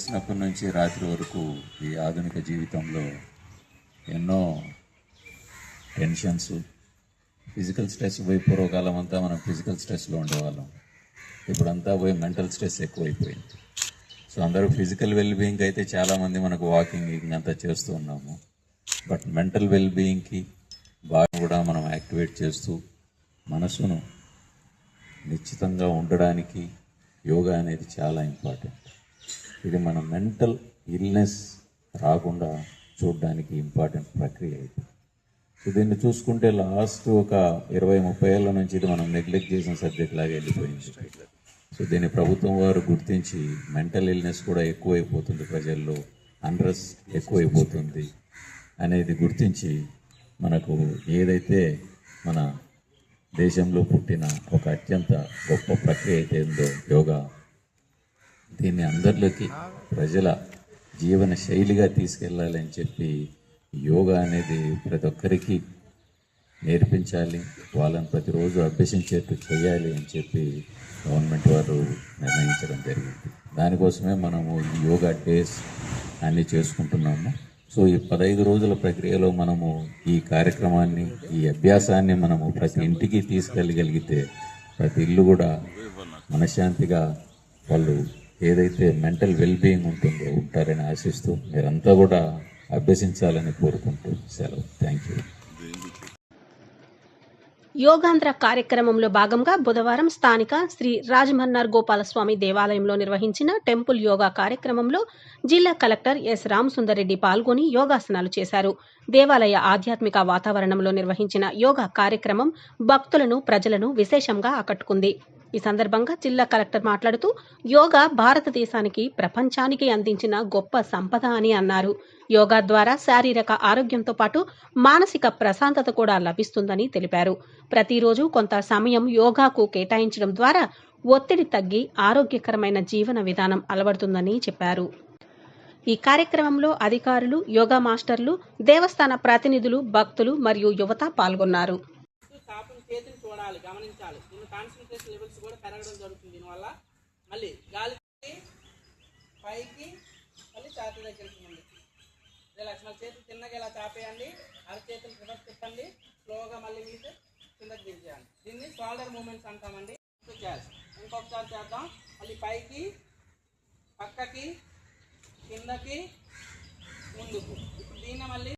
చేసినప్పటి నుంచి రాత్రి వరకు ఈ ఆధునిక జీవితంలో ఎన్నో టెన్షన్స్, ఫిజికల్ స్ట్రెస్ పోయి పూర్వకాలం అంతా మనం ఫిజికల్ స్ట్రెస్లో ఉండేవాళ్ళం. ఇప్పుడంతా పోయి మెంటల్ స్ట్రెస్ ఎక్కువైపోయింది. సో అందరూ ఫిజికల్ వెల్బీయింగ్ అయితే చాలామంది మనకు వాకింగ్ అంతా చేస్తూ ఉన్నాము. బట్ మెంటల్ వెల్బీయింగ్కి బాగా కూడా మనం యాక్టివేట్ చేస్తూ మనసును నిశ్చితంగా ఉండడానికి యోగా అనేది చాలా ఇంపార్టెంట్. ఇది మన మెంటల్ ఇల్నెస్ రాకుండా చూడడానికి ఇంపార్టెంట్ ప్రక్రియ ఇది. సో దీన్ని చూసుకుంటే లాస్ట్ ఒక 20-30 ఏళ్ళ నుంచి ఇది మనం నెగ్లెక్ట్ చేసిన సబ్జెక్ట్ లాగా వెళ్ళిపోయింది. సో దీన్ని ప్రభుత్వం వారు గుర్తించి మెంటల్ ఇల్నెస్ కూడా ఎక్కువైపోతుంది, ప్రజల్లో అన్రెస్ట్ ఎక్కువైపోతుంది అనేది గుర్తించి మనకు ఏదైతే మన దేశంలో పుట్టిన ఒక అత్యంత గొప్ప ప్రక్రియ అయితే ఉందో యోగా, దీన్ని అందరిలోకి ప్రజల జీవన శైలిగా తీసుకెళ్ళాలి అని చెప్పి యోగా అనేది ప్రతి ఒక్కరికి నేర్పించాలి, వాళ్ళని ప్రతిరోజు అభ్యసించేట్టు చేయాలి అని చెప్పి గవర్నమెంట్ వారు నిర్ణయించడం జరిగింది. దానికోసమే మనము ఈ యోగా డేస్ అన్నీ చేసుకుంటున్నాము. సో ఈ 15 రోజుల ప్రక్రియలో మనము ఈ కార్యక్రమాన్ని, ఈ అభ్యాసాన్ని మనము ప్రతి ఇంటికి తీసుకెళ్ళగలిగితే ప్రతి ఇల్లు కూడా మనశ్శాంతిగా వాళ్ళు ఏదైతే మెంటల్ వెల్బీయింగ్ ఉంటుందో ఉంటారని ఆశిస్తూ మీరంతా కూడా అభ్యసించాలని కోరుకుంటూ సెలవు. Thank you. యోగాంధ్ర కార్యక్రమంలో భాగంగా బుధవారం స్థానిక శ్రీ రాజమన్నార్ గోపాలస్వామి దేవాలయంలో నిర్వహించిన టెంపుల్ యోగా కార్యక్రమంలో జిల్లా కలెక్టర్ ఎస్ రామసుందర్రెడ్డి పాల్గొని యోగాసనాలు చేశారు. దేవాలయ ఆధ్యాత్మిక వాతావరణంలో నిర్వహించిన యోగా కార్యక్రమం భక్తులను, ప్రజలను విశేషంగా ఆకట్టుకుంది. ఈ సందర్భంగా జిల్లా కలెక్టర్ మాట్లాడుతూ యోగా భారతదేశానికి, ప్రపంచానికి అందించిన గొప్ప సంపద అని అన్నారు. యోగా ద్వారా శారీరక ఆరోగ్యంతో పాటు మానసిక ప్రశాంతత కూడా లభిస్తుందని తెలిపారు. ప్రతిరోజు కొంత సమయం యోగాకు కేటాయించడం ద్వారా ఒత్తిడి తగ్గి ఆరోగ్యకరమైన జీవన విధానం అలవడుతుందని చెప్పారు. ఈ కార్యక్రమంలో అధికారులు, యోగా మాస్టర్లు, దేవస్థాన ప్రతినిధులు, భక్తులు మరియు యువత పాల్గొన్నారు. చేతిని చూడాలి, గమనించాలి. దీని కాన్సన్ట్రేషన్ లెవెల్స్ కూడా పెరగడం జరుగుతుంది. దీనివల్ల మళ్ళీ గాలికి పైకి మళ్ళీ ఛాతీ దగ్గరికి మళ్ళీ రిలాక్స్. మళ్ళీ చేతులు తిన్నగా ఇలా చాపేయండి, అరచేతులు రివర్స్ తిప్పండి, స్లోగా మళ్ళీ మీకు కిందకి దించేయండి. దీన్ని షోల్డర్ మూమెంట్స్ అంటామండి. ఇంకొకసారి చేద్దాం. మళ్ళీ పైకి, పక్కకి, కిందకి, ముందుకు. ఇప్పుడు దీన్ని మళ్ళీ